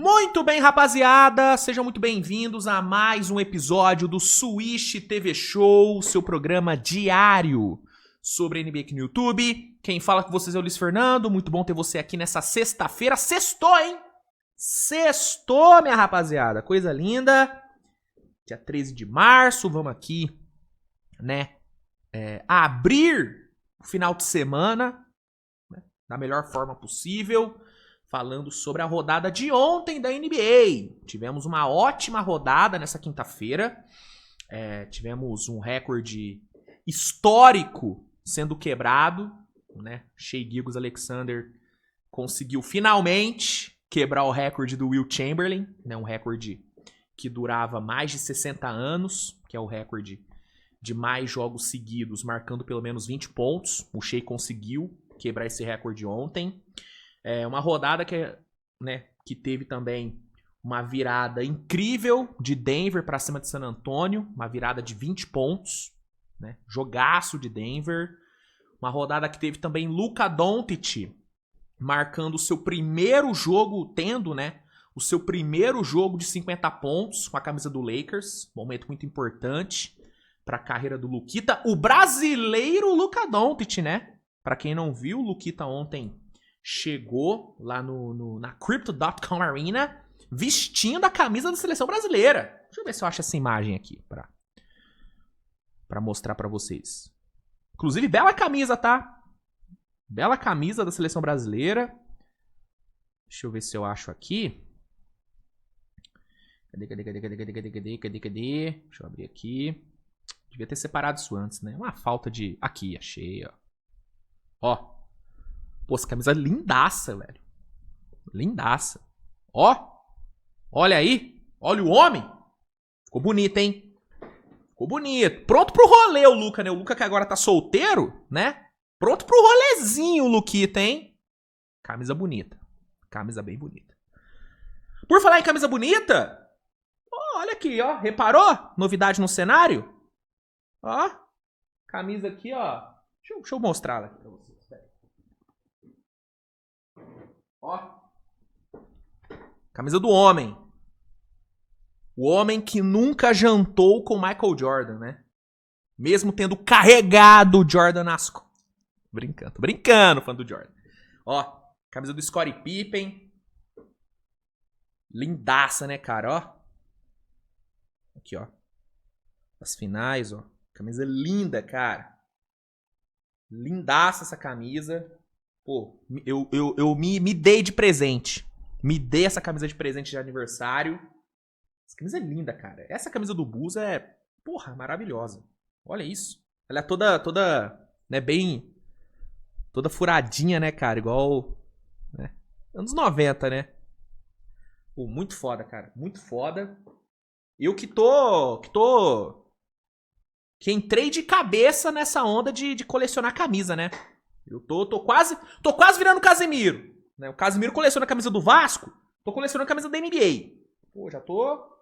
Muito bem, rapaziada, sejam muito bem-vindos a mais um episódio do Swish TV Show, seu programa diário sobre NBA aqui no YouTube. Quem fala com vocês é o Luiz Fernando, muito bom ter você aqui nessa sexta-feira. Sextou, hein? Sextou, minha rapaziada, coisa linda. Dia 13 de março, vamos aqui, né, abrir o final de semana, né, da melhor forma possível. Falando sobre a rodada de ontem da NBA. Tivemos uma ótima rodada nessa quinta-feira. Tivemos um recorde histórico sendo quebrado, né? Shai Gilgeous-Alexander conseguiu finalmente quebrar o recorde do Wilt Chamberlain, né? Um recorde que durava mais de 60 anos, que é o recorde de mais jogos seguidos, marcando pelo menos 20 pontos. O Shai conseguiu quebrar esse recorde ontem. Uma rodada que teve também uma virada incrível de Denver para cima de San Antonio, uma virada de 20 pontos, né? Jogaço de Denver. Uma rodada que teve também Luka Doncic marcando o seu primeiro jogo, tendo, né, o seu primeiro jogo de 50 pontos com a camisa do Lakers. Momento muito importante para a carreira do Luquita, o brasileiro Luka Doncic, né? Para quem não viu, o Luquita ontem chegou lá na Crypto.com Arena vestindo a camisa da seleção brasileira. Deixa eu ver se eu acho essa imagem aqui pra mostrar pra vocês. Inclusive, bela camisa, tá? Bela camisa da seleção brasileira. Deixa eu ver se eu acho aqui. Cadê? Deixa eu abrir aqui. Devia ter separado isso antes, né? Uma falta de... Aqui, achei, ó. Ó. Pô, essa camisa é lindaça, velho. Lindaça. Ó. Olha aí. Olha o homem. Ficou bonito, hein? Ficou bonito. Pronto pro rolê o Luka, né? O Luka que agora tá solteiro, né? Pronto pro rolezinho o Luquita, hein? Camisa bonita. Camisa bem bonita. Por falar em camisa bonita, olha aqui, ó. Reparou? Novidade no cenário? Ó. Camisa aqui, ó. Deixa eu mostrar ela aqui pra vocês. Ó. Camisa do homem. O homem que nunca jantou com Michael Jordan, né? Mesmo tendo carregado o Jordan nas costas. Brincando, fã do Jordan. Ó, camisa do Scottie Pippen. Lindaça, né, cara? Ó. Aqui, ó. As finais, ó. Camisa linda, cara. Lindaça essa camisa. Pô, eu me dei de presente. Me dei essa camisa de presente de aniversário. Essa camisa é linda, cara. Essa camisa do Bulls é, porra, maravilhosa. Olha isso. Ela é toda, né, bem... Toda furadinha, né, cara? Igual... Né? Anos 90, né? Pô, muito foda, cara. Muito foda. Eu que entrei de cabeça nessa onda de colecionar camisa, né? Eu tô quase virando o Casemiro, né? O Casemiro coleciona a camisa do Vasco, tô colecionando a camisa da NBA. Pô, já tô...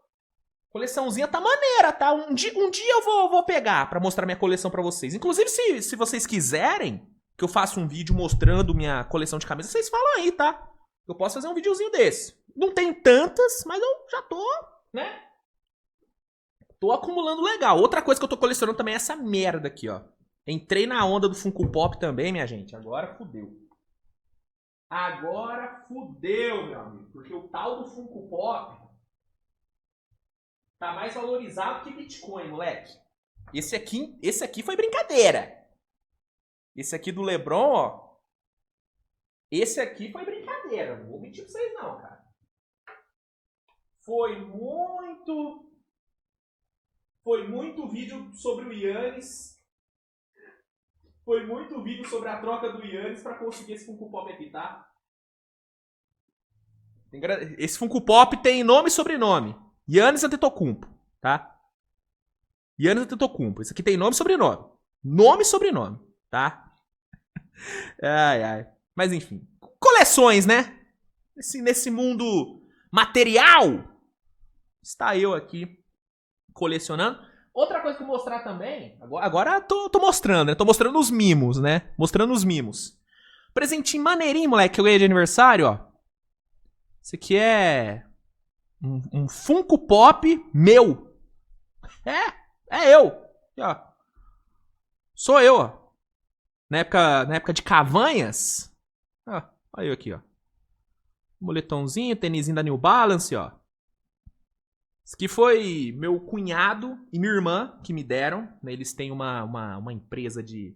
Coleçãozinha tá maneira, tá? Um dia eu vou pegar pra mostrar minha coleção pra vocês. Inclusive, se vocês quiserem que eu faça um vídeo mostrando minha coleção de camisas, vocês falam aí, tá? Eu posso fazer um videozinho desse. Não tenho tantas, mas eu já tô, né? Tô acumulando legal. Outra coisa que eu tô colecionando também é essa merda aqui, ó. Entrei na onda do Funko Pop também, minha gente. Agora fudeu. Agora fudeu, meu amigo. Porque o tal do Funko Pop tá mais valorizado que Bitcoin, moleque. Esse aqui foi brincadeira. Esse aqui do LeBron, ó. Esse aqui foi brincadeira. Não vou mentir pra vocês não, cara. Foi muito vídeo sobre o Giannis. Foi muito vídeo sobre a troca do Giannis pra conseguir esse Funko Pop aqui, tá? Esse Funko Pop tem nome e sobrenome. Giannis Antetokounmpo, tá? Giannis Antetokounmpo. Esse aqui tem nome e sobrenome. Nome e sobrenome, tá? Ai. Mas enfim. Coleções, né? Nesse mundo material, está eu aqui colecionando. Outra coisa que eu vou mostrar também, agora tô mostrando, né? Tô mostrando os mimos, né? Mostrando os mimos. Presentinho maneirinho, moleque, que eu ganhei de aniversário, ó. Esse aqui é Um Funko Pop meu. É eu. Aqui, ó. Sou eu, ó. Na época de Cavanhas. Ó, olha eu aqui, ó. Moletomzinho, tênisinho da New Balance, ó. Isso aqui foi meu cunhado e minha irmã que me deram. Eles têm uma empresa de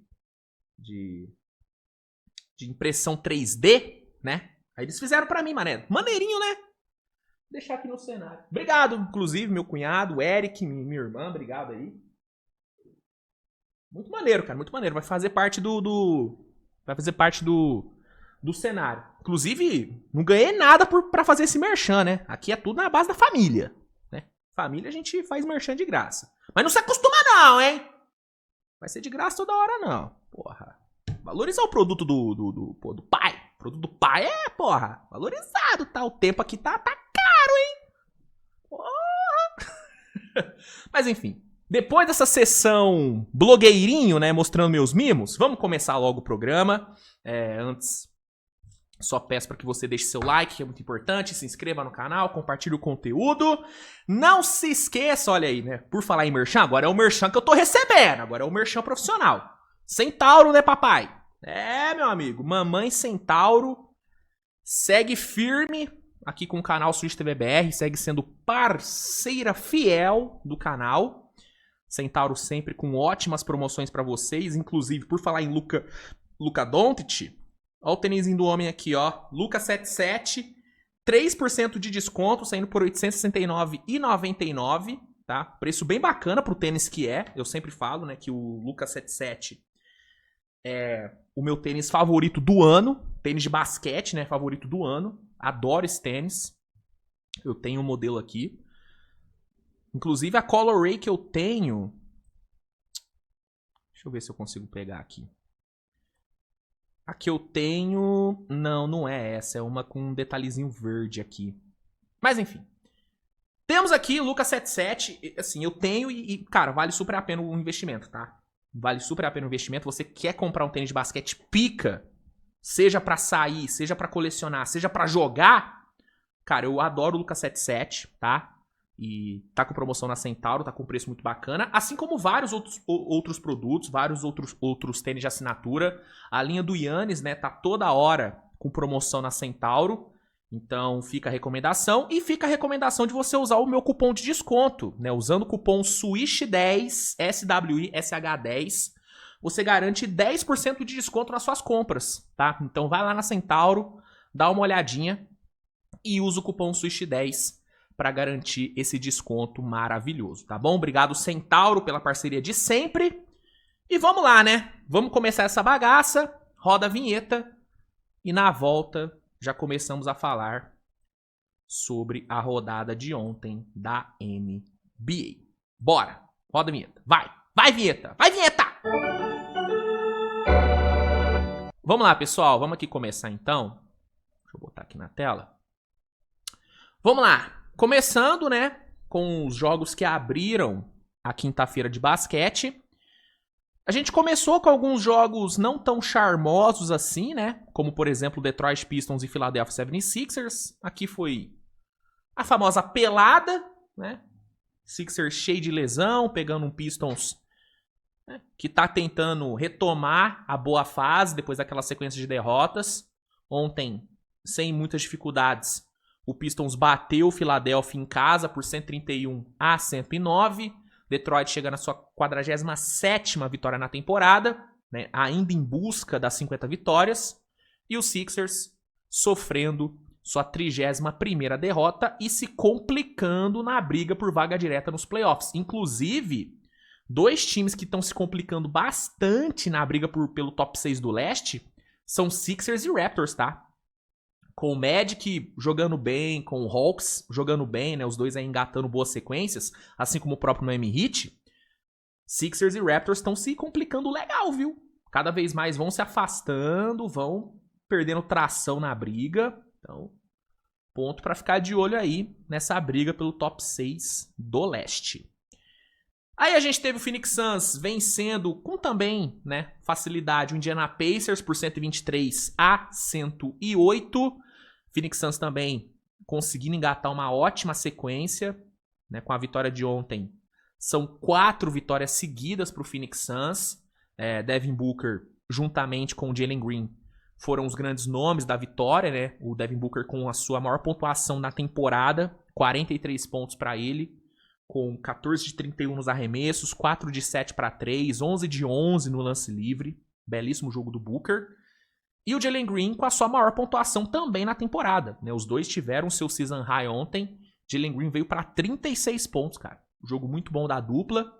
impressão 3D, né? Aí eles fizeram pra mim, mané. Maneirinho, né? Vou deixar aqui no cenário. Obrigado, inclusive, meu cunhado, o Eric, minha irmã, obrigado aí. Muito maneiro, cara, muito maneiro. Vai fazer parte do cenário. Inclusive, não ganhei nada pra fazer esse merchan, né? Aqui é tudo na base da família, né? Família a gente faz merchan de graça. Mas não se acostuma não, hein? Vai ser de graça toda hora, não. Porra. Valorizar o produto do pai. O produto do pai é, porra, valorizado, tá? O tempo aqui tá caro, hein? Porra. Mas enfim. Depois dessa sessão blogueirinho, né, mostrando meus mimos, vamos começar logo o programa. Antes, só peço para que você deixe seu like, que é muito importante, se inscreva no canal, compartilhe o conteúdo. Não se esqueça, olha aí, né, por falar em merchan, agora é o merchan que eu tô recebendo, agora é o merchan profissional. Centauro, né, papai? Meu amigo, mamãe Centauro segue firme aqui com o canal Switch TV BR, segue sendo parceira fiel do canal. Centauro sempre com ótimas promoções pra vocês, inclusive, por falar em Luka Doncic, ó o tênisinho do homem aqui, ó, Luka 77, 3% de desconto, saindo por R$ 869,99, tá? Preço bem bacana pro tênis que é, eu sempre falo, né, que o Luka 77 é o meu tênis favorito do ano, tênis de basquete, né, favorito do ano, adoro esse tênis, eu tenho um modelo aqui. Inclusive a Colorway que eu tenho... Deixa eu ver se eu consigo pegar aqui. A que eu tenho... Não é essa. É uma com um detalhezinho verde aqui. Mas enfim. Temos aqui o Luka 77. Assim, eu tenho e, cara, vale super a pena o investimento, tá? Vale super a pena o investimento. Você quer comprar um tênis de basquete pica, seja pra sair, seja pra colecionar, seja pra jogar. Cara, eu adoro o Luka 77, tá? E tá com promoção na Centauro, tá com preço muito bacana. Assim como vários outros produtos, vários outros tênis de assinatura. A linha do Yannis, né, tá toda hora com promoção na Centauro. Então fica a recomendação. E fica a recomendação de você usar o meu cupom de desconto, né? Usando o cupom SWISH10, SWISH10, você garante 10% de desconto nas suas compras, tá? Então vai lá na Centauro, dá uma olhadinha e usa o cupom SWISH10 para garantir esse desconto maravilhoso, tá bom? Obrigado, Centauro, pela parceria de sempre. E vamos lá, né? Vamos começar essa bagaça, roda a vinheta e na volta já começamos a falar sobre a rodada de ontem da NBA. Bora! Roda a vinheta. Vai! Vai, vinheta! Vai, vinheta! Vamos lá, pessoal. Vamos aqui começar, então. Deixa eu botar aqui na tela. Vamos lá. Começando, né, com os jogos que abriram a quinta-feira de basquete. A gente começou com alguns jogos não tão charmosos assim, né? Como, por exemplo, Detroit Pistons e Philadelphia 76ers. Aqui foi a famosa pelada, né? Sixers cheio de lesão, pegando um Pistons, né, que tá tentando retomar a boa fase depois daquela sequência de derrotas. Ontem, sem muitas dificuldades, o Pistons bateu o Philadelphia em casa por 131-109. Detroit chega na sua 47ª vitória na temporada, né, ainda em busca das 50 vitórias. E os Sixers sofrendo sua 31ª derrota e se complicando na briga por vaga direta nos playoffs. Inclusive, dois times que estão se complicando bastante na briga pelo top 6 do leste são Sixers e Raptors, tá? Com o Magic jogando bem, com o Hawks jogando bem, né? Os dois aí engatando boas sequências, assim como o próprio Miami Heat. Sixers e Raptors estão se complicando legal, viu? Cada vez mais vão se afastando, vão perdendo tração na briga. Então, ponto pra ficar de olho aí nessa briga pelo top 6 do leste. Aí a gente teve o Phoenix Suns vencendo com também, né, facilidade o Indiana Pacers por 123-108. Phoenix Suns também conseguindo engatar uma ótima sequência, né, com a vitória de ontem. São 4 vitórias seguidas para o Phoenix Suns. Devin Booker, juntamente com o Jalen Green, foram os grandes nomes da vitória, né? O Devin Booker com a sua maior pontuação na temporada, 43 pontos para ele, com 14 de 31 nos arremessos, 4 de 7 para 3, 11 de 11 no lance livre. Belíssimo jogo do Booker. E o Jalen Green com a sua maior pontuação também na temporada, né? Os dois tiveram seu season high ontem. Jalen Green veio para 36 pontos, cara. Jogo muito bom da dupla,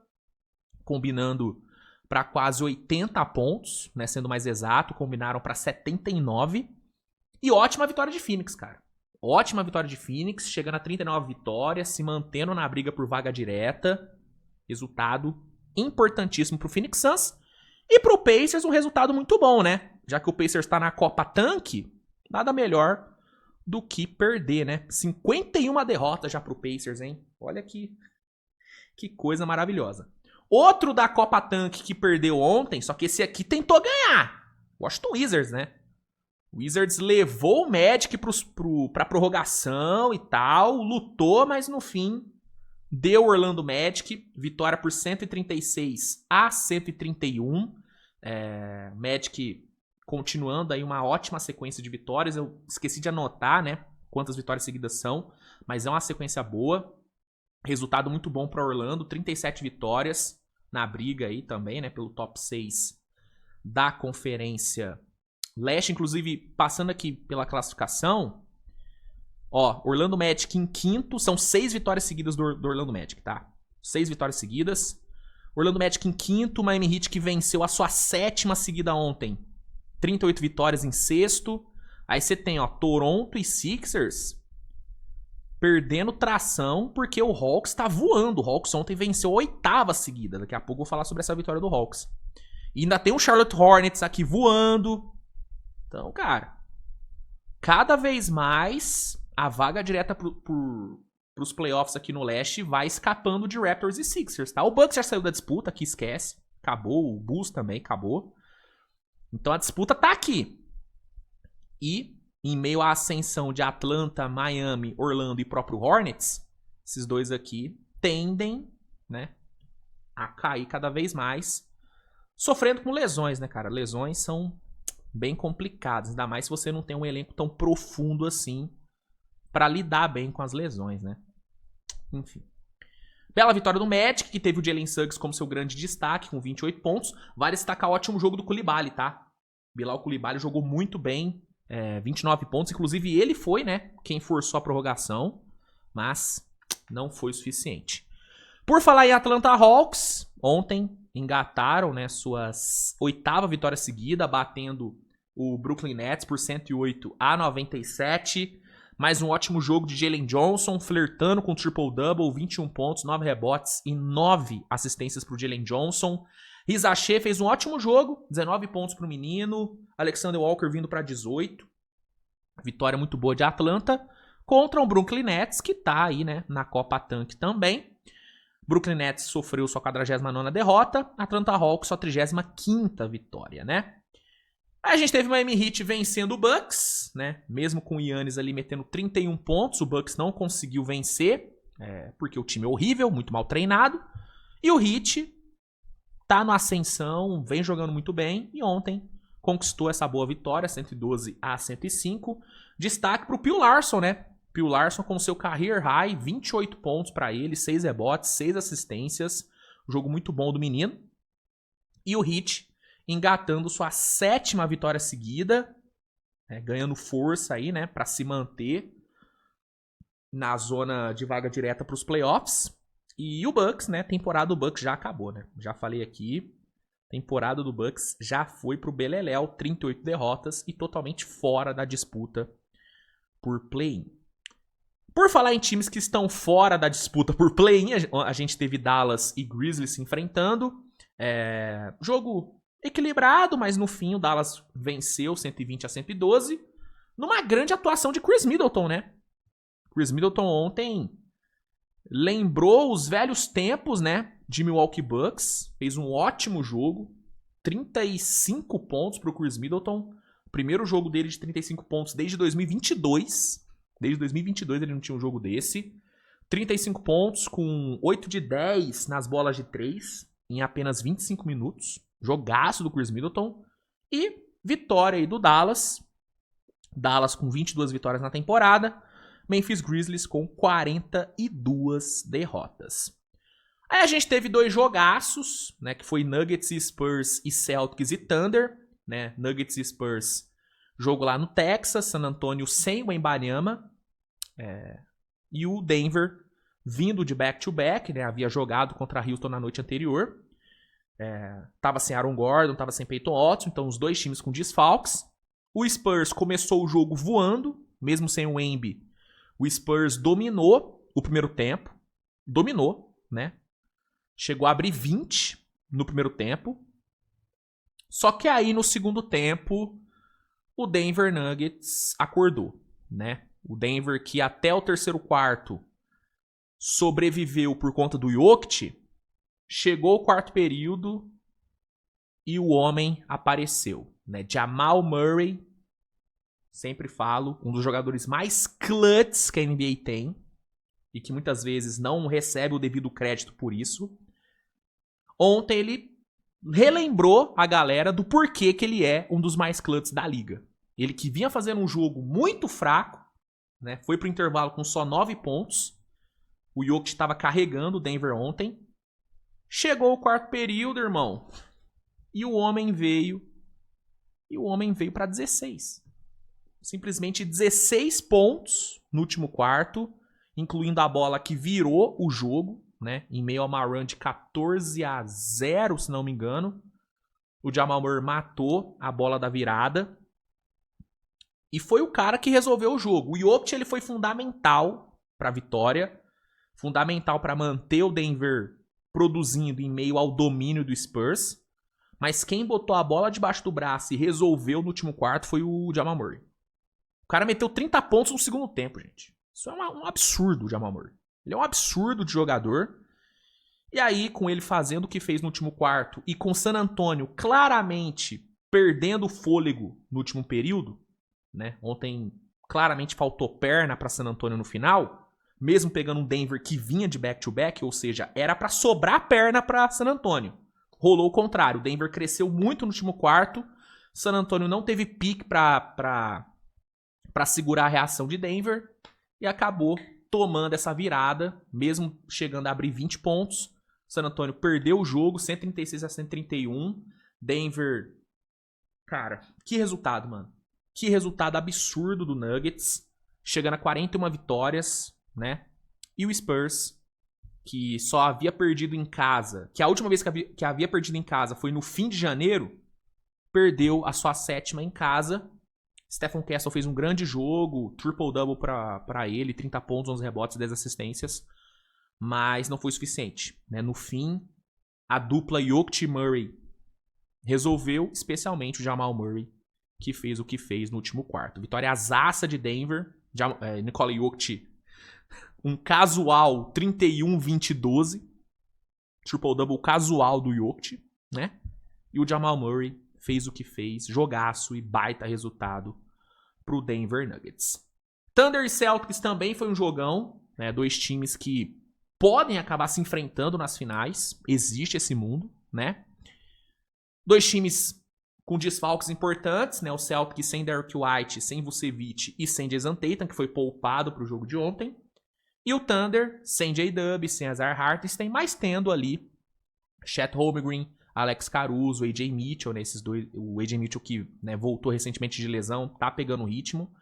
combinando para quase 80 pontos, né? Sendo mais exato, combinaram para 79. E ótima vitória de Phoenix, cara. Ótima vitória de Phoenix, chegando a 39 vitórias, se mantendo na briga por vaga direta. Resultado importantíssimo pro Phoenix Suns. E pro Pacers, um resultado muito bom, né? Já que o Pacers tá na Copa Tanque, nada melhor do que perder, né? 51 derrotas já pro Pacers, hein? Olha que coisa maravilhosa. Outro da Copa Tanque que perdeu ontem, só que esse aqui tentou ganhar. Washington Wizards, né? O Wizards levou o Magic pra prorrogação e tal, lutou, mas no fim deu o Orlando Magic, vitória por 136 a 131. Magic continuando aí uma ótima sequência de vitórias. Eu esqueci de anotar, né, quantas vitórias seguidas são, mas é uma sequência boa. Resultado muito bom para Orlando, 37 vitórias na briga aí também, né, pelo top 6 da Conferência Leste. Inclusive, passando aqui pela classificação, ó, Orlando Magic em quinto, são 6 vitórias seguidas do Orlando Magic, tá? 6 vitórias seguidas. Orlando Magic em quinto, Miami Heat que venceu a sua 7ª seguida ontem, 38 vitórias em sexto. Aí você tem, ó, Toronto e Sixers perdendo tração porque o Hawks tá voando. O Hawks ontem venceu a 8ª seguida. Daqui a pouco eu vou falar sobre essa vitória do Hawks. E ainda tem o Charlotte Hornets aqui voando. Então, cara, cada vez mais a vaga direta pros playoffs aqui no leste vai escapando de Raptors e Sixers, tá? O Bucks já saiu da disputa, aqui esquece. Acabou, o Bulls também acabou. Então a disputa tá aqui. E em meio à ascensão de Atlanta, Miami, Orlando e próprio Hornets, esses dois aqui tendem, né, a cair cada vez mais, sofrendo com lesões, né, cara? Lesões são bem complicadas, ainda mais se você não tem um elenco tão profundo assim pra lidar bem com as lesões, né? Enfim. Bela vitória do Magic, que teve o Jalen Suggs como seu grande destaque, com 28 pontos. Vale destacar o ótimo jogo do Coulibaly, tá? Bilal Coulibaly jogou muito bem, 29 pontos. Inclusive, ele foi, né, quem forçou a prorrogação, mas não foi o suficiente. Por falar em Atlanta Hawks, ontem engataram, né, sua 8ª vitória seguida, batendo o Brooklyn Nets por 108 a 97. Mais um ótimo jogo de Jalen Johnson, flertando com o triple-double, 21 pontos, 9 rebotes e 9 assistências para o Jalen Johnson. Riz Achê fez um ótimo jogo, 19 pontos para o menino. Alexander Walker vindo para 18. Vitória muito boa de Atlanta contra o Brooklyn Nets, que tá aí, né, na Copa Tanque também. Brooklyn Nets sofreu sua 49ª derrota. Atlanta Hawks sua 35ª vitória, né? A gente teve o Miami Heat vencendo o Bucks, né? Mesmo com o Giannis ali metendo 31 pontos, o Bucks não conseguiu vencer, porque o time é horrível, muito mal treinado. E o Heat tá na ascensão, vem jogando muito bem, e ontem conquistou essa boa vitória, 112 a 105. Destaque pro Phil Larson, né? Phil Larson com seu career high, 28 pontos para ele, 6 rebotes, 6 assistências. Jogo muito bom do menino. E o Heat engatando sua 7ª vitória seguida, ganhando força aí, né, para se manter na zona de vaga direta para os playoffs. E o Bucks, né, temporada do Bucks já acabou, né? Já falei aqui, temporada do Bucks já foi pro beleléu, 38 derrotas e totalmente fora da disputa por play-in. Por falar em times que estão fora da disputa por play-in, a gente teve Dallas e Grizzlies se enfrentando. Jogo equilibrado, mas no fim o Dallas venceu 120 a 112, numa grande atuação de Chris Middleton, né? Chris Middleton ontem lembrou os velhos tempos, né, de Milwaukee Bucks, fez um ótimo jogo, 35 pontos pro Chris Middleton, primeiro jogo dele de 35 pontos desde 2022, Desde 2022 ele não tinha um jogo desse. 35 pontos com 8 de 10 nas bolas de 3 em apenas 25 minutos. Jogaço do Chris Middleton. E vitória aí do Dallas. Dallas com 22 vitórias na temporada. Memphis Grizzlies com 42 derrotas. Aí a gente teve 2 jogaços, né, que foi Nuggets e Spurs e Celtics e Thunder, né? Nuggets e Spurs, jogo lá no Texas, San Antonio sem o Wembanyama, e o Denver vindo de back-to-back, né? Havia jogado contra Houston na noite anterior. Tava sem Aaron Gordon, tava sem Peyton Watson, então os 2 times com desfalques. O Spurs começou o jogo voando, mesmo sem o Wemby. O Spurs dominou o primeiro tempo, né? Chegou a abrir 20 no primeiro tempo. Só que aí no segundo tempo, o Denver Nuggets acordou, né? O Denver, que até o terceiro quarto sobreviveu por conta do Jokic, chegou o quarto período e o homem apareceu, né? Jamal Murray, sempre falo, um dos jogadores mais clutch que a NBA tem e que muitas vezes não recebe o devido crédito por isso. Ontem ele relembrou a galera do porquê que ele é um dos mais clutch da liga. Ele que vinha fazendo um jogo muito fraco, né? Foi pro intervalo com só 9 pontos. O Jokic estava carregando o Denver ontem. Chegou o quarto período, irmão. E o homem veio para 16. Simplesmente 16 pontos no último quarto, incluindo a bola que virou o jogo, né? Em meio a uma run de 14-0, se não me engano. O Jamal Murray matou a bola da virada. E foi o cara que resolveu o jogo. O Jokic, ele foi fundamental para a vitória. Fundamental para manter o Denver produzindo em meio ao domínio do Spurs. Mas quem botou a bola debaixo do braço e resolveu no último quarto foi o Jamal Murray. O cara meteu 30 pontos no segundo tempo, gente. Isso é um absurdo, o Jamal Murray. Ele é um absurdo de jogador. E aí, com ele fazendo o que fez no último quarto e com San Antonio claramente perdendo o fôlego no último período, né? Ontem claramente faltou perna para San Antonio no final, mesmo pegando um Denver que vinha de back-to-back, ou seja, era para sobrar perna para San Antonio. Rolou o contrário, o Denver cresceu muito no último quarto, San Antonio não teve pique para segurar a reação de Denver e acabou tomando essa virada, mesmo chegando a abrir 20 pontos. San Antonio perdeu o jogo, 136-131. Denver, cara, que resultado, mano. Que resultado absurdo do Nuggets, chegando a 41 vitórias, né? E o Spurs, que só havia perdido em casa, que a última vez que havia perdido em casa foi no fim de janeiro, perdeu a sua 7ª em casa. Stephen Castle fez um grande jogo, triple-double pra ele, 30 pontos, 11 rebotes, 10 assistências, mas não foi suficiente, né? No fim, a dupla Jokic e Murray resolveu, especialmente o Jamal Murray, que fez o que fez no último quarto. Vitória azaça de Denver, Nikola Jokic, um casual 31-20-12, triple-double casual do Jokic, né? E o Jamal Murray fez o que fez, jogaço e baita resultado pro Denver Nuggets. Thunder e Celtics também foi um jogão, né? 2 times que podem acabar se enfrentando nas finais, existe esse mundo, né? 2 times com desfalques importantes, né? O Celtics sem Derrick White, sem Vucevic e sem Jason Tatum, que foi poupado pro jogo de ontem. E o Thunder sem J-Dub, sem Isaiah Hartenstein, mas tendo ali Chet Holmgren, Alex Caruso, AJ Mitchell, né, esses dois, o AJ Mitchell que, né, voltou recentemente de lesão, tá pegando ritmo.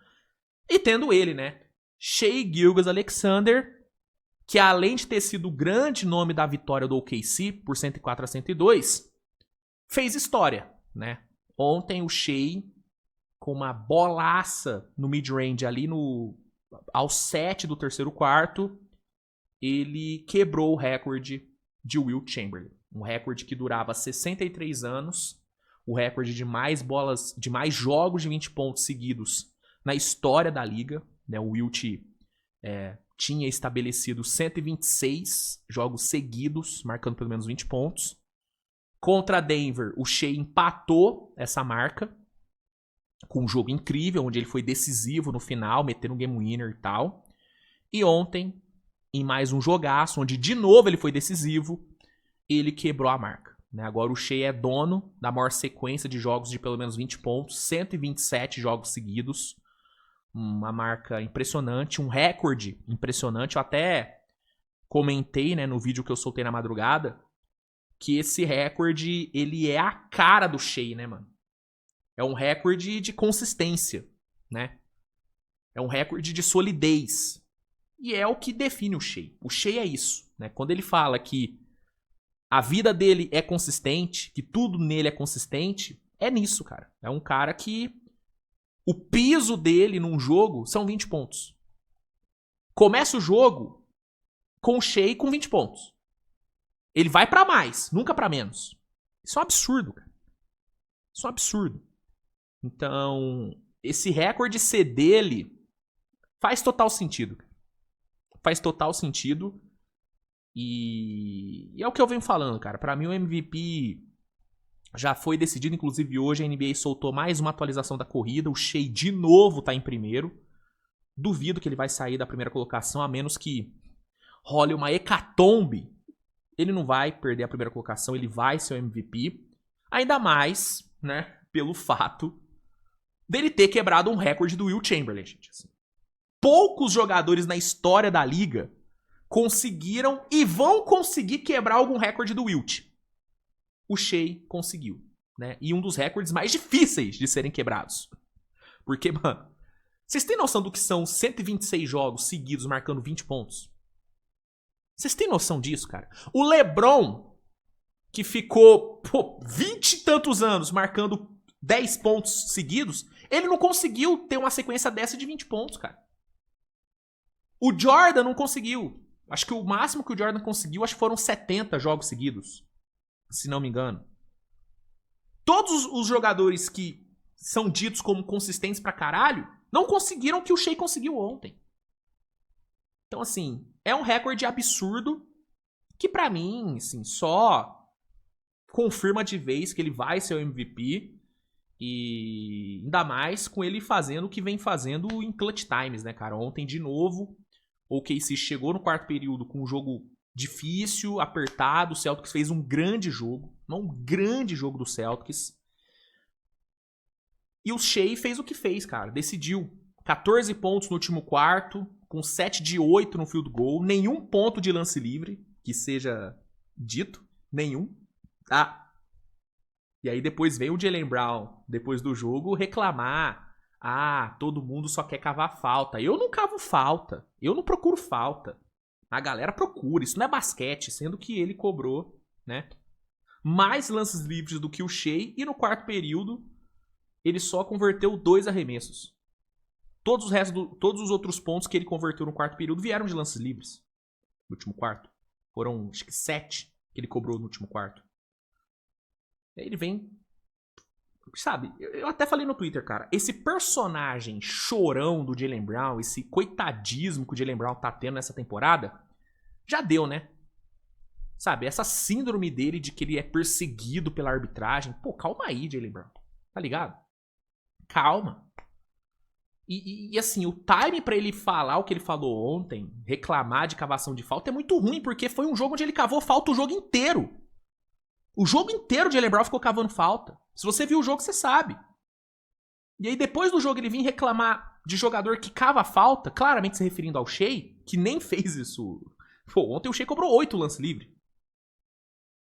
E tendo ele, né, Shai Gilgeous-Alexander, que além de ter sido o grande nome da vitória do OKC por 104-102, fez história, né? Ontem o Shai, com uma bolaça no mid-range ali aos 7 do terceiro quarto, ele quebrou o recorde de Wilt Chamberlain. Um recorde que durava 63 anos, o recorde de mais jogos de 20 pontos seguidos na história da liga, né? O Wilt tinha estabelecido 126 jogos seguidos, marcando pelo menos 20 pontos. Contra Denver, o Shai empatou essa marca. com um jogo incrível, onde ele foi decisivo no final, metendo um game winner e tal. E ontem, em mais um jogaço, onde de novo ele foi decisivo, ele quebrou a marca. Né? Agora o Shai é dono da maior sequência de jogos de pelo menos 20 pontos, 127 jogos seguidos. Uma marca impressionante, um recorde impressionante. Eu até comentei, né, no vídeo que eu soltei na madrugada, que esse recorde, ele é a cara do Shai, né, mano? É um recorde de consistência, né? É um recorde de solidez. E é o que define o Shai. O Shai é isso, né? Quando ele fala que a vida dele é consistente, que tudo nele é consistente, é nisso, cara. É um cara que o piso dele num jogo são 20 pontos. Começa o jogo com o Shai com 20 pontos. Ele vai pra mais, nunca pra menos. Isso é um absurdo, cara. Isso é um absurdo. Então, esse recorde ser dele faz total sentido. Faz total sentido. E é o que eu venho falando, cara. Pra mim, o MVP já foi decidido. Inclusive, hoje a NBA soltou mais uma atualização da corrida. O Shai, de novo, tá em primeiro. Duvido que ele vai sair da primeira colocação, a menos que role uma hecatombe. Ele não vai perder a primeira colocação. Ele vai ser o MVP. Ainda mais, né, pelo fato dele ter quebrado um recorde do Wilt Chamberlain, gente. Assim, poucos jogadores na história da liga conseguiram e vão conseguir quebrar algum recorde do Wilt. O Shai conseguiu, né? E um dos recordes mais difíceis de serem quebrados. Porque, mano, vocês têm noção do que são 126 jogos seguidos marcando 20 pontos? Vocês têm noção disso, cara? O LeBron, que ficou 20 e tantos anos marcando 10 pontos seguidos, ele não conseguiu ter uma sequência dessa de 20 pontos, cara. O Jordan não conseguiu. Acho que o máximo que o Jordan conseguiu, acho que foram 70 jogos seguidos. Se não me engano. Todos os jogadores que são ditos como consistentes pra caralho, não conseguiram o que o Shai conseguiu ontem. Então, assim, é um recorde absurdo que pra mim, assim, só confirma de vez que ele vai ser o MVP. E ainda mais com ele fazendo o que vem fazendo em clutch times, né, cara? Ontem, de novo, o OKC chegou no quarto período com um jogo difícil, apertado. O Celtics fez um grande jogo. Um grande jogo do Celtics. E o Shai fez o que fez, cara. Decidiu. 14 pontos no último quarto, com 7 de 8 no field goal. Nenhum ponto de lance livre, que seja dito. Nenhum. Tá? E aí depois vem o Jaylen Brown, depois do jogo, reclamar. Ah, todo mundo só quer cavar falta. Eu não cavo falta. Eu não procuro falta. A galera procura. Isso não é basquete, sendo que ele cobrou, né, mais lances livres do que o Shai. E no quarto período, ele só converteu 2 arremessos. Todos os outros pontos que ele converteu no quarto período vieram de lances livres. No último quarto. Foram, acho que 7 que ele cobrou no último quarto. Ele vem... Sabe, eu até falei no Twitter, cara. Esse personagem chorão do Jaylen Brown, esse coitadismo que o Jaylen Brown tá tendo nessa temporada, já deu, né? Sabe, essa síndrome dele de que ele é perseguido pela arbitragem. Pô, calma aí, Jaylen Brown. Tá ligado? Calma. E assim, o time pra ele falar o que ele falou ontem, reclamar de cavação de falta, é muito ruim, porque foi um jogo onde ele cavou falta o jogo inteiro. O jogo inteiro de Jaylen Brown ficou cavando falta. Se você viu o jogo, você sabe. E aí depois do jogo ele vinha reclamar de jogador que cava falta, claramente se referindo ao Shai, que nem fez isso. Pô, ontem o Shai cobrou 8 lance livre.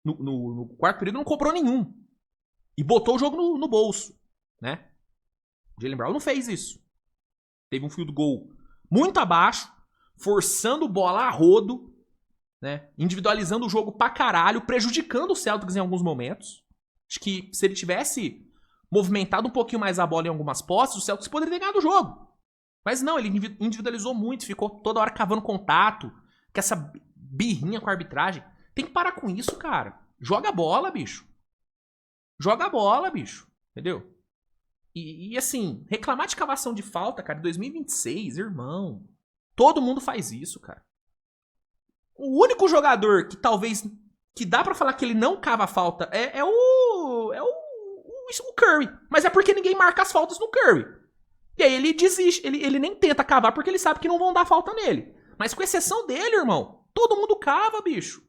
No quarto período não cobrou nenhum. E botou o jogo no bolso, né? O Jaylen Brown não fez isso. Teve um field goal muito abaixo, forçando bola a rodo, né? Individualizando o jogo pra caralho, prejudicando o Celtics em alguns momentos. Acho que se ele tivesse movimentado um pouquinho mais a bola em algumas posses, o Celtics poderia ter ganhado o jogo. Mas não, ele individualizou muito, ficou toda hora cavando contato, com essa birrinha com a arbitragem. Tem que parar com isso, cara. Joga a bola, bicho. Joga a bola, bicho. Entendeu? E assim, reclamar de cavação de falta, cara, em 2026, irmão. Todo mundo faz isso, cara. O único jogador que talvez... que dá pra falar que ele não cava falta é o o Curry. Mas é porque ninguém marca as faltas no Curry. E aí ele desiste, ele nem tenta cavar porque ele sabe que não vão dar falta nele. Mas com exceção dele, irmão, todo mundo cava, bicho.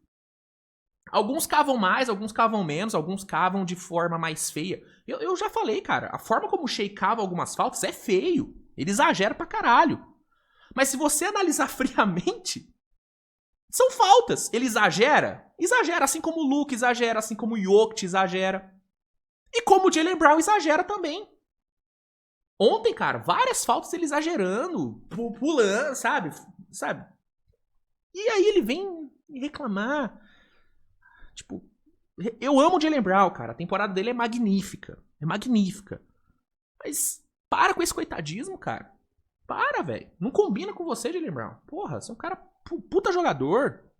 Alguns cavam mais, alguns cavam menos, alguns cavam de forma mais feia. Eu já falei, cara, a forma como o Shea cava algumas faltas é feio. Ele exagera pra caralho. Mas se você analisar friamente, são faltas. Ele exagera? Exagera, assim como o Luka exagera, assim como o Jokic exagera. E como o Jaylen Brown exagera também. Ontem, cara, várias faltas ele exagerando, pulando, sabe? E aí ele vem reclamar. Tipo, eu amo o Jaylen Brown, cara. A temporada dele é magnífica. É magnífica. Mas para com esse coitadismo, cara. Para, velho. Não combina com você, Jaylen Brown. Porra, você é um cara puta jogador.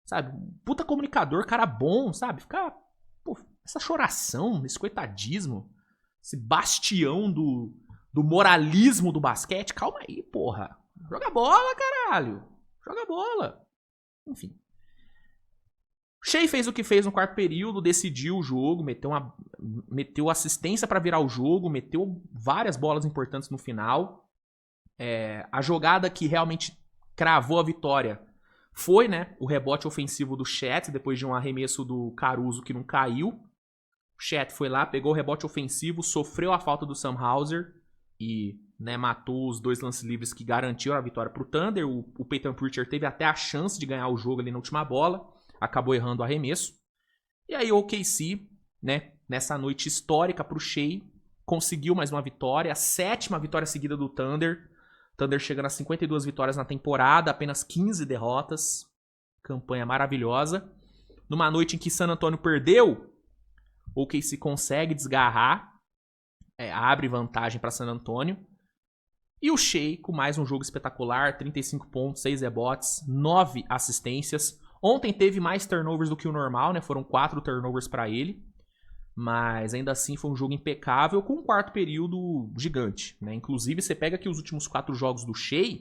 Sabe? Puta comunicador, cara bom, sabe? Ficar... Pô, essa choração, esse coitadismo. Esse bastião do moralismo do basquete. Calma aí, porra. Joga bola, caralho. Joga bola. Enfim. Shea fez o que fez no quarto período, decidiu o jogo, meteu assistência pra virar o jogo, meteu várias bolas importantes no final. A jogada que realmente cravou a vitória foi, né, o rebote ofensivo do Chet, depois de um arremesso do Caruso que não caiu. O Chet foi lá, pegou o rebote ofensivo, sofreu a falta do Sam Hauser e, né, matou os 2 lances livres que garantiram a vitória pro Thunder. O Peyton Pritchard teve até a chance de ganhar o jogo ali na última bola, acabou errando o arremesso. E aí o OKC, né, nessa noite histórica pro Shea, conseguiu mais uma vitória, a 7ª vitória seguida do Thunder. Thunder chegando a 52 vitórias na temporada, apenas 15 derrotas. Campanha maravilhosa. Numa noite em que San Antonio perdeu, o OKC consegue desgarrar, abre vantagem para San Antonio. E o Shea com mais um jogo espetacular, 35 pontos, 6 rebotes, 9 assistências. Ontem teve mais turnovers do que o normal, né? Foram 4 turnovers para ele. Mas ainda assim foi um jogo impecável com um quarto período gigante, né? Inclusive, você pega aqui os últimos 4 jogos do Shea.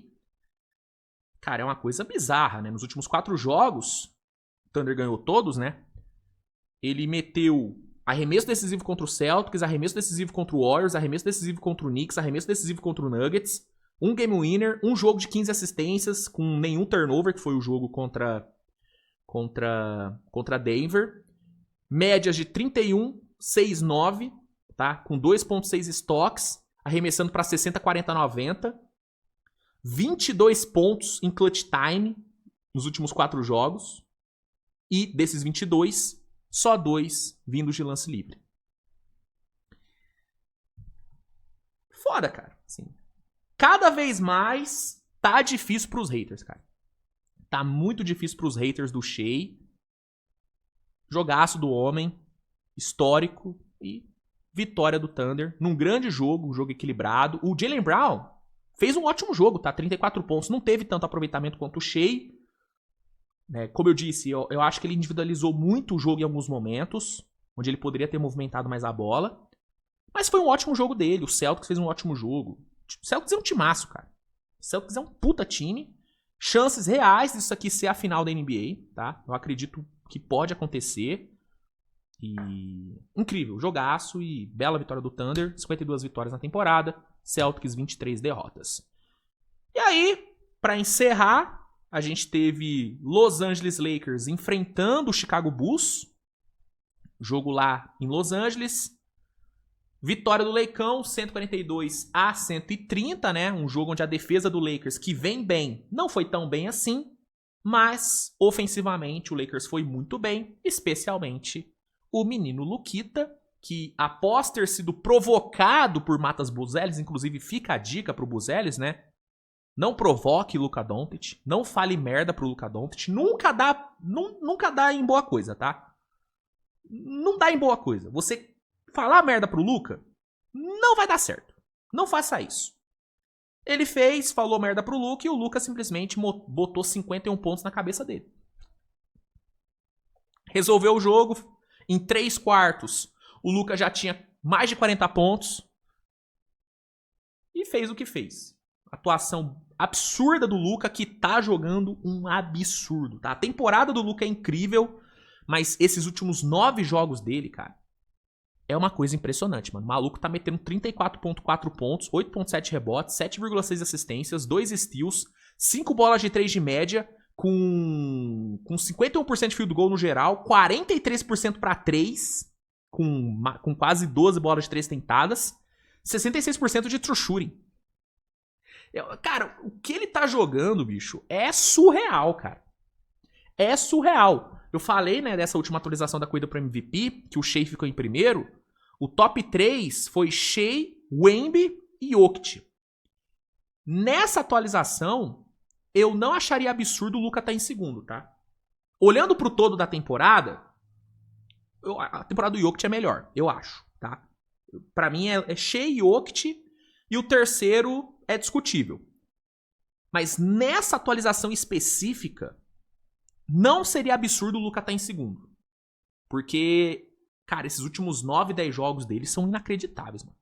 Cara, é uma coisa bizarra, né? Nos últimos 4 jogos, o Thunder ganhou todos, né? Ele meteu arremesso decisivo contra o Celtics, arremesso decisivo contra o Warriors, arremesso decisivo contra o Knicks, arremesso decisivo contra o Nuggets, um game winner, um jogo de 15 assistências com nenhum turnover, que foi o jogo contra Denver. Médias de 31, 6, 9, tá? Com 2.6 estoques, arremessando para 60, 40, 90. 22 pontos em clutch time nos últimos 4 jogos. E desses 22, só 2 vindos de lance livre. Foda, cara. Assim, cada vez mais tá difícil pros haters, cara. Tá muito difícil pros haters do Shea. Jogaço do homem. Histórico. E vitória do Thunder. Num grande jogo, um jogo equilibrado. O Jaylen Brown fez um ótimo jogo, tá? 34 pontos. Não teve tanto aproveitamento quanto o Shea. Como eu disse, eu acho que ele individualizou muito o jogo em alguns momentos. Onde ele poderia ter movimentado mais a bola. Mas foi um ótimo jogo dele. O Celtics fez um ótimo jogo. O Celtics é um timaço, cara. O Celtics é um puta time. Chances reais disso aqui ser a final da NBA, tá? Eu acredito que pode acontecer. E incrível, jogaço e bela vitória do Thunder. 52 vitórias na temporada. Celtics 23 derrotas. E aí, pra encerrar, a gente teve Los Angeles Lakers enfrentando o Chicago Bulls. Jogo lá em Los Angeles. Vitória do Leicão, 142 a 130, né? Um jogo onde a defesa do Lakers, que vem bem, não foi tão bem assim. Mas, ofensivamente, o Lakers foi muito bem. Especialmente o menino Luquita, que após ter sido provocado por Matas Buzelis, inclusive fica a dica pro Buzelis, né? Não provoque Luka Doncic, não fale merda pro Luka Doncic, nunca dá em boa coisa, tá? Não dá em boa coisa. Você falar merda pro Luka, não vai dar certo. Não faça isso. Ele falou merda pro Luka e o Luka simplesmente botou 51 pontos na cabeça dele. Resolveu o jogo. Em 3 quartos, o Luka já tinha mais de 40 pontos. E fez o que fez. Atuação absurda do Luka, que tá jogando um absurdo, tá? A temporada do Luka é incrível, mas esses últimos 9 jogos dele, cara, É uma coisa impressionante, mano. O maluco tá metendo 34,4 pontos, 8,7 rebotes, 7,6 assistências, 2 steals, 5 bolas de 3 de média, com 51% de field goal no geral, 43% pra 3, com quase 12 bolas de 3 tentadas, 66% de true shooting. Cara, o que ele tá jogando, bicho, é surreal, cara. É surreal. Eu falei, né, dessa última atualização da corrida pro MVP, que o Shea ficou em primeiro. O top 3 foi Shea, Wemby e Jokic. Nessa atualização, eu não acharia absurdo o Luka estar em segundo, tá? Olhando pro todo da temporada, a temporada do Jokic é melhor, eu acho, tá? Pra mim é Shea e Jokic, e o terceiro é discutível. Mas nessa atualização específica, não seria absurdo o Luka estar em segundo. Porque, cara, esses últimos 9, 10 jogos dele são inacreditáveis, mano.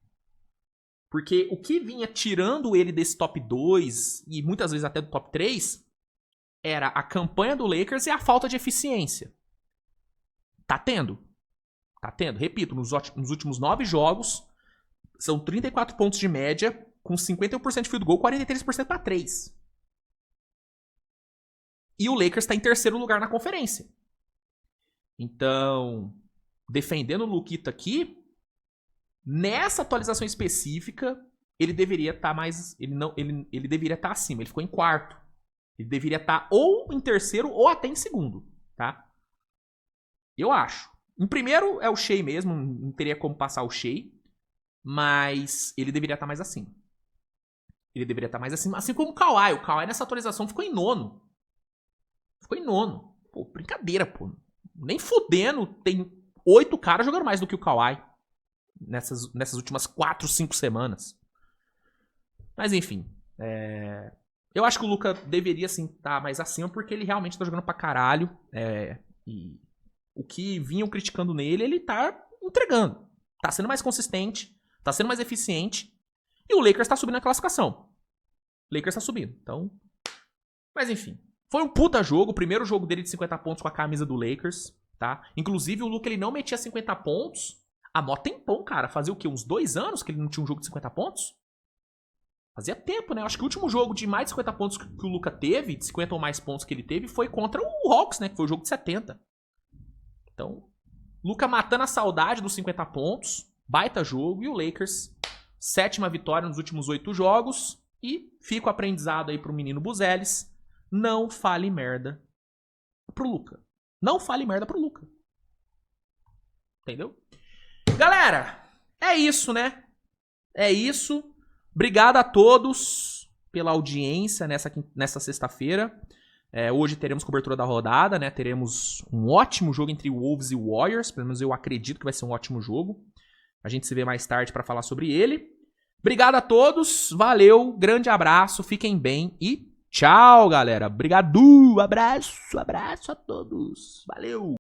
Porque o que vinha tirando ele desse top 2, e muitas vezes até do top 3, era a campanha do Lakers e a falta de eficiência. Tá tendo. Tá tendo. Repito, nos últimos 9 jogos, são 34 pontos de média, com 51% de field goal, 43% pra 3. E o Lakers tá em terceiro lugar na conferência. Então, defendendo o Luquita aqui, nessa atualização específica, ele deveria estar mais... Ele deveria estar acima. Ele ficou em quarto. Ele deveria estar ou em terceiro ou até em segundo, tá? Eu acho. Em primeiro é o Shea mesmo. Não teria como passar o Shea. Mas ele deveria estar mais acima. Ele deveria estar mais acima. Assim como o Kawhi. O Kawhi nessa atualização ficou em nono. Ficou em nono. Pô, brincadeira, pô. Nem fudendo. Tem 8 caras jogando mais do que o Kawhi. Nessas últimas 4, 5 semanas. Mas enfim. Eu acho que o Luka deveria sim estar mais acima, porque ele realmente tá jogando pra caralho. E o que vinham criticando nele, ele tá entregando. Tá sendo mais consistente, tá sendo mais eficiente. E o Lakers tá subindo a classificação. O Lakers tá subindo. Então. Mas enfim. Foi um puta jogo. O primeiro jogo dele de 50 pontos com a camisa do Lakers. Tá? Inclusive o Luka ele não metia 50 pontos. Há mó tempão, cara. Fazia o quê? Uns 2 anos que ele não tinha um jogo de 50 pontos? Fazia tempo, né? Acho que o último jogo de mais de 50 pontos que o Luka teve, de 50 ou mais pontos que ele teve, foi contra o Hawks, né? Que foi o jogo de 70. Então, Luka matando a saudade dos 50 pontos. Baita jogo. E o Lakers, 7ª vitória nos últimos 8 jogos. E fica o aprendizado aí pro menino Buzelis. Não fale merda pro Luka. Não fale merda pro Luka. Entendeu? Galera, é isso, né? É isso. Obrigado a todos pela audiência nessa sexta-feira. Hoje teremos cobertura da rodada, né? Teremos um ótimo jogo entre Wolves e Warriors. Pelo menos eu acredito que vai ser um ótimo jogo. A gente se vê mais tarde para falar sobre ele. Obrigado a todos. Valeu. Grande abraço. Fiquem bem e tchau, galera. Obrigado. Abraço a todos. Valeu.